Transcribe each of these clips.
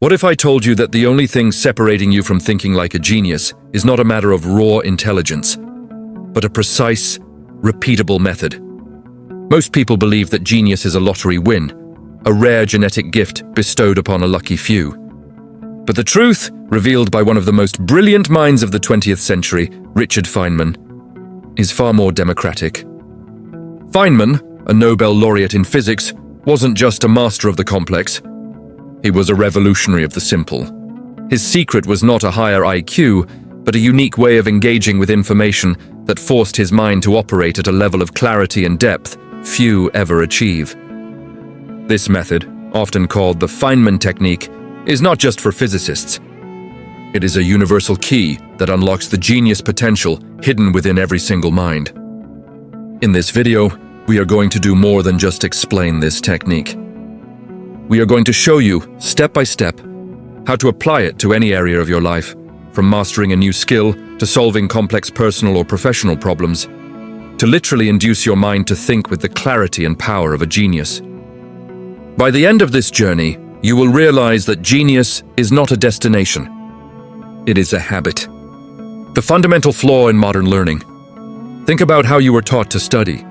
What if I told you that the only thing separating you from thinking like a genius is not a matter of raw intelligence, but a precise, repeatable method? Most people believe that genius is a lottery win, a rare genetic gift bestowed upon a lucky few. But the truth, revealed by one of the most brilliant minds of the 20th century, Richard Feynman, is far more democratic. Feynman, a Nobel laureate in physics, wasn't just a master of the complex. He was a revolutionary of the simple. His secret was not a higher IQ, but a unique way of engaging with information that forced his mind to operate at a level of clarity and depth few ever achieve. This method, often called the Feynman technique, is not just for physicists. It is a universal key that unlocks the genius potential hidden within every single mind. In this video, we are going to do more than just explain this technique. We are going to show you, step by step, how to apply it to any area of your life, from mastering a new skill to solving complex personal or professional problems, to literally induce your mind to think with the clarity and power of a genius. By the end of this journey, you will realize that genius is not a destination. It is a habit. The fundamental flaw in modern learning. Think about how you were taught to study.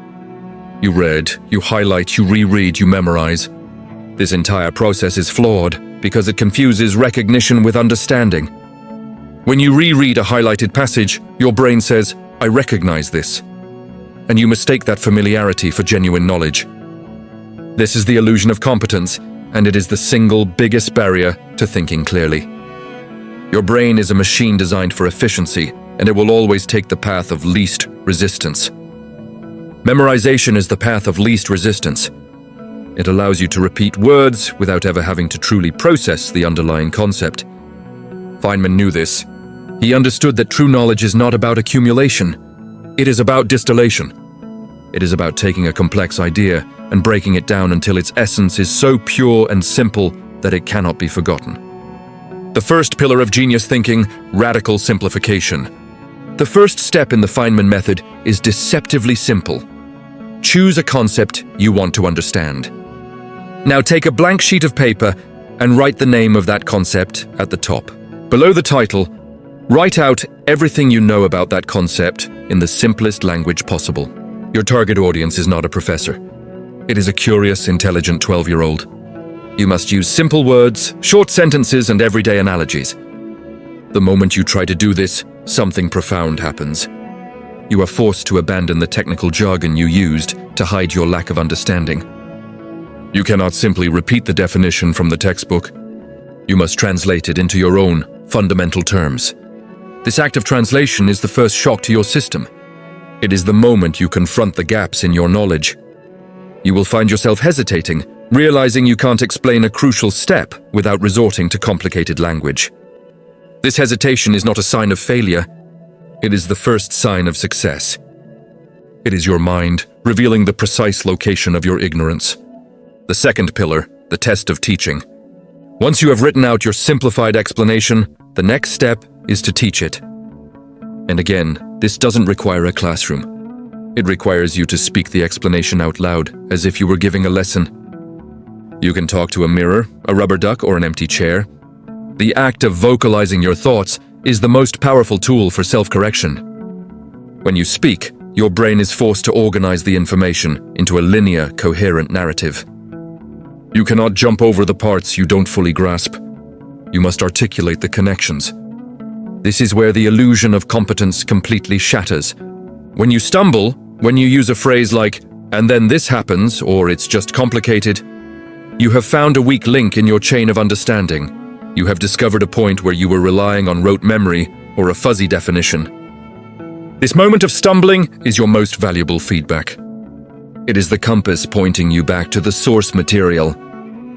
You read, you highlight, you reread, you memorize. This entire process is flawed because it confuses recognition with understanding. When you reread a highlighted passage, your brain says, "I recognize this," and you mistake that familiarity for genuine knowledge. This is the illusion of competence, and it is the single biggest barrier to thinking clearly. Your brain is a machine designed for efficiency, and it will always take the path of least resistance. Memorization is the path of least resistance. It allows you to repeat words without ever having to truly process the underlying concept. Feynman knew this. He understood that true knowledge is not about accumulation. It is about distillation. It is about taking a complex idea and breaking it down until its essence is so pure and simple that it cannot be forgotten. The first pillar of genius thinking, radical simplification. The first step in the Feynman method is deceptively simple. Choose a concept you want to understand. Now take a blank sheet of paper and write the name of that concept at the top. Below the title, write out everything you know about that concept in the simplest language possible. Your target audience is not a professor. It is a curious, intelligent 12-year-old. You must use simple words, short sentences, and everyday analogies. The moment you try to do this, something profound happens. You are forced to abandon the technical jargon you used to hide your lack of understanding. You cannot simply repeat the definition from the textbook. You must translate it into your own fundamental terms. This act of translation is the first shock to your system. It is the moment you confront the gaps in your knowledge. You will find yourself hesitating, realizing you can't explain a crucial step without resorting to complicated language. This hesitation is not a sign of failure. It is the first sign of success. It is your mind revealing the precise location of your ignorance. The second pillar, the test of teaching. Once you have written out your simplified explanation, the next step is to teach it. And again, this doesn't require a classroom. It requires you to speak the explanation out loud, as if you were giving a lesson. You can talk to a mirror, a rubber duck, or an empty chair. The act of vocalizing your thoughts is the most powerful tool for self-correction. When you speak, your brain is forced to organize the information into a linear, coherent narrative. You cannot jump over the parts you don't fully grasp. You must articulate the connections. This is where the illusion of competence completely shatters. When you stumble, when you use a phrase like, "and then this happens," or "it's just complicated," you have found a weak link in your chain of understanding. You have discovered a point where you were relying on rote memory or a fuzzy definition. This moment of stumbling is your most valuable feedback. It is the compass pointing you back to the source material.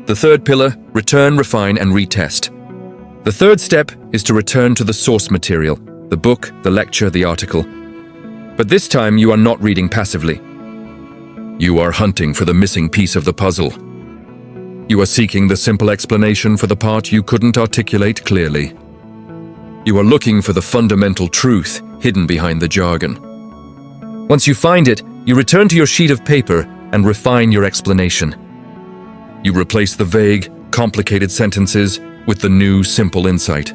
The third pillar, return, refine, and retest. The third step is to return to the source material, the book, the lecture, the article. But this time you are not reading passively. You are hunting for the missing piece of the puzzle. You are seeking the simple explanation for the part you couldn't articulate clearly. You are looking for the fundamental truth hidden behind the jargon. Once you find it, you return to your sheet of paper and refine your explanation. You replace the vague, complicated sentences with the new, simple insight.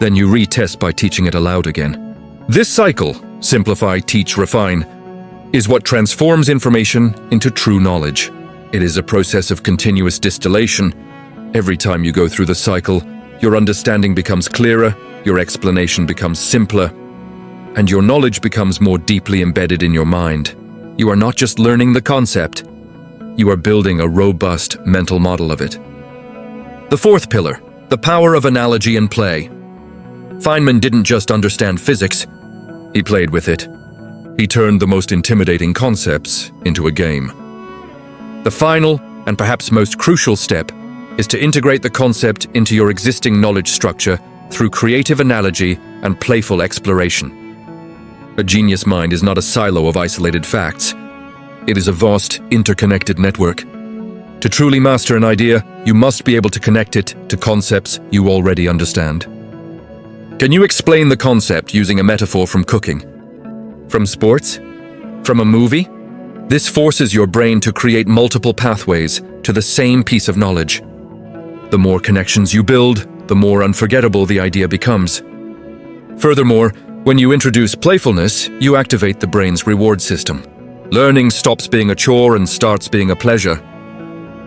Then you retest by teaching it aloud again. This cycle, simplify, teach, refine, is what transforms information into true knowledge. It is a process of continuous distillation. Every time you go through the cycle, your understanding becomes clearer, your explanation becomes simpler, and your knowledge becomes more deeply embedded in your mind. You are not just learning the concept, you are building a robust mental model of it. The fourth pillar, the power of analogy and play. Feynman didn't just understand physics, he played with it. He turned the most intimidating concepts into a game. The final, and perhaps most crucial step, is to integrate the concept into your existing knowledge structure through creative analogy and playful exploration. A genius mind is not a silo of isolated facts. It is a vast, interconnected network. To truly master an idea, you must be able to connect it to concepts you already understand. Can you explain the concept using a metaphor from cooking? From sports? From a movie? This forces your brain to create multiple pathways to the same piece of knowledge. The more connections you build, the more unforgettable the idea becomes. Furthermore, when you introduce playfulness, you activate the brain's reward system. Learning stops being a chore and starts being a pleasure.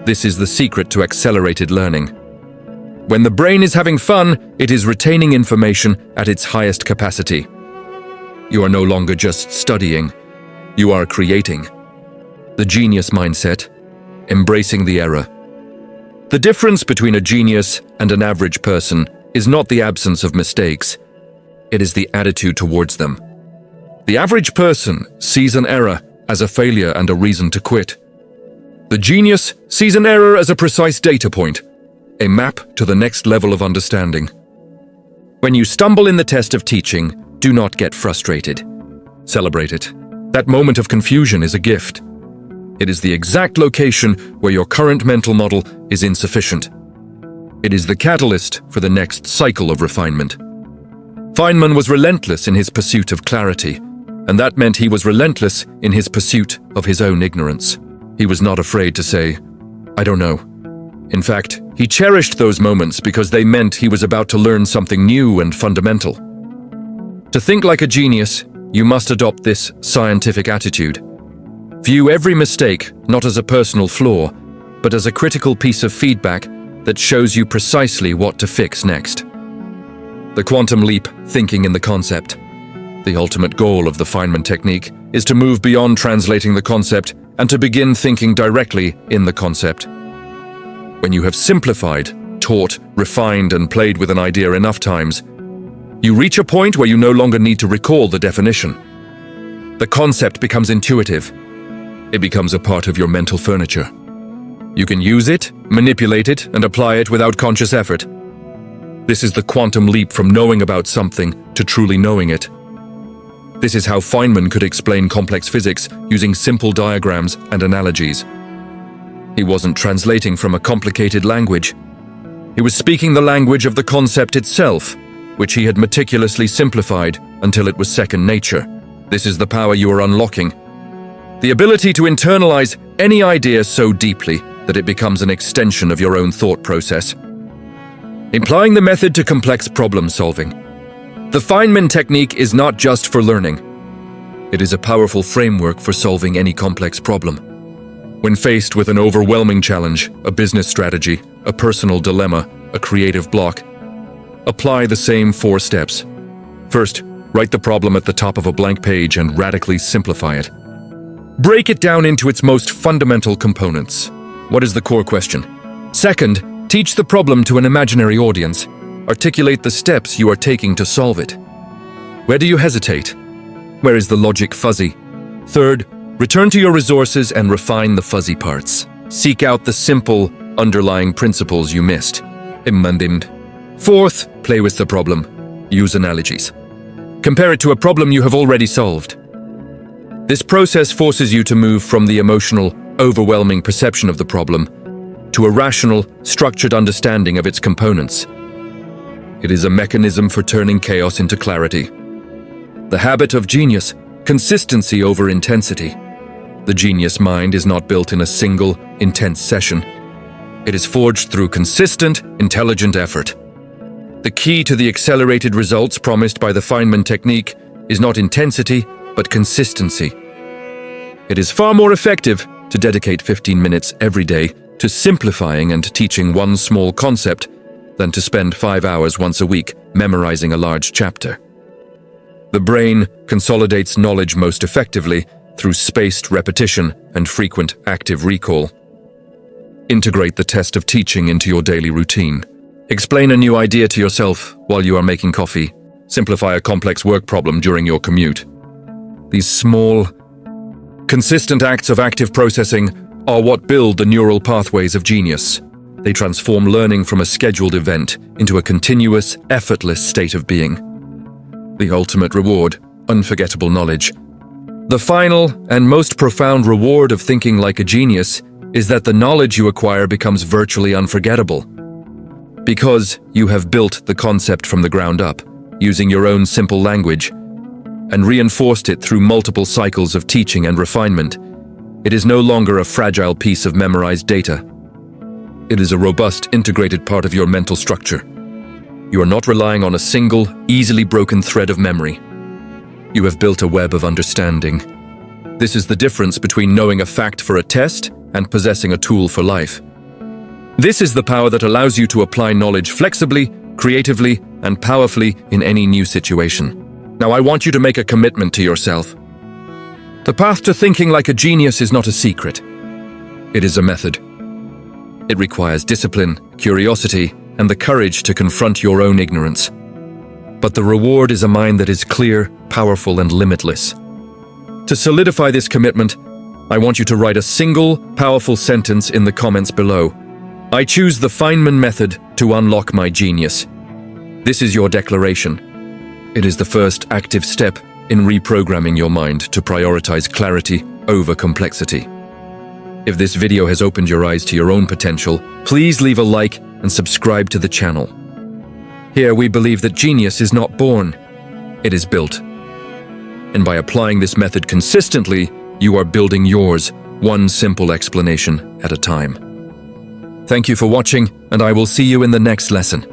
This is the secret to accelerated learning. When the brain is having fun, it is retaining information at its highest capacity. You are no longer just studying, you are creating. The genius mindset, embracing the error. The difference between a genius and an average person is not the absence of mistakes, it is the attitude towards them. The average person sees an error as a failure and a reason to quit. The genius sees an error as a precise data point, a map to the next level of understanding. When you stumble in the test of teaching, do not get frustrated. Celebrate it. That moment of confusion is a gift. It is the exact location where your current mental model is insufficient. It is the catalyst for the next cycle of refinement. Feynman was relentless in his pursuit of clarity, and that meant he was relentless in his pursuit of his own ignorance. He was not afraid to say, "I don't know." In fact, he cherished those moments because they meant he was about to learn something new and fundamental. To think like a genius, you must adopt this scientific attitude. View every mistake not as a personal flaw, but as a critical piece of feedback that shows you precisely what to fix next. The quantum leap thinking in the concept. The ultimate goal of the Feynman technique is to move beyond translating the concept and to begin thinking directly in the concept. When you have simplified, taught, refined, and played with an idea enough times, you reach a point where you no longer need to recall the definition. The concept becomes intuitive. It becomes a part of your mental furniture. You can use it, manipulate it, and apply it without conscious effort. This is the quantum leap from knowing about something to truly knowing it. This is how Feynman could explain complex physics using simple diagrams and analogies. He wasn't translating from a complicated language. He was speaking the language of the concept itself, which he had meticulously simplified until it was second nature. This is the power you are unlocking. The ability to internalize any idea so deeply that it becomes an extension of your own thought process. Applying the method to complex problem solving. The Feynman technique is not just for learning. It is a powerful framework for solving any complex problem. When faced with an overwhelming challenge, a business strategy, a personal dilemma, a creative block, apply the same 4 steps. First, write the problem at the top of a blank page and radically simplify it. Break it down into its most fundamental components. What is the core question? Second, teach the problem to an imaginary audience. Articulate the steps you are taking to solve it. Where do you hesitate? Where is the logic fuzzy? Third, return to your resources and refine the fuzzy parts. Seek out the simple, underlying principles you missed. Fourth, play with the problem. Use analogies. Compare it to a problem you have already solved. This process forces you to move from the emotional, overwhelming perception of the problem to a rational, structured understanding of its components. It is a mechanism for turning chaos into clarity. The habit of genius, consistency over intensity. The genius mind is not built in a single, intense session. It is forged through consistent, intelligent effort. The key to the accelerated results promised by the Feynman technique is not intensity, but consistency. It is far more effective to dedicate 15 minutes every day to simplifying and teaching one small concept than to spend 5 hours once a week memorizing a large chapter. The brain consolidates knowledge most effectively through spaced repetition and frequent active recall. Integrate the test of teaching into your daily routine. Explain a new idea to yourself while you are making coffee. Simplify a complex work problem during your commute. These small, consistent acts of active processing are what build the neural pathways of genius. They transform learning from a scheduled event into a continuous, effortless state of being. The ultimate reward, unforgettable knowledge. The final and most profound reward of thinking like a genius is that the knowledge you acquire becomes virtually unforgettable. Because you have built the concept from the ground up, using your own simple language, and reinforced it through multiple cycles of teaching and refinement, it is no longer a fragile piece of memorized data. It is a robust, integrated part of your mental structure. You are not relying on a single, easily broken thread of memory. You have built a web of understanding. This is the difference between knowing a fact for a test and possessing a tool for life. This is the power that allows you to apply knowledge flexibly, creatively, and powerfully in any new situation. Now I want you to make a commitment to yourself. The path to thinking like a genius is not a secret. It is a method. It requires discipline, curiosity, and the courage to confront your own ignorance. But the reward is a mind that is clear, powerful, and limitless. To solidify this commitment, I want you to write a single, powerful sentence in the comments below. I choose the Feynman method to unlock my genius. This is your declaration. It is the first active step in reprogramming your mind to prioritize clarity over complexity. If this video has opened your eyes to your own potential, please leave a like and subscribe to the channel. Here we believe that genius is not born, it is built. And by applying this method consistently, you are building yours, one simple explanation at a time. Thank you for watching, and I will see you in the next lesson.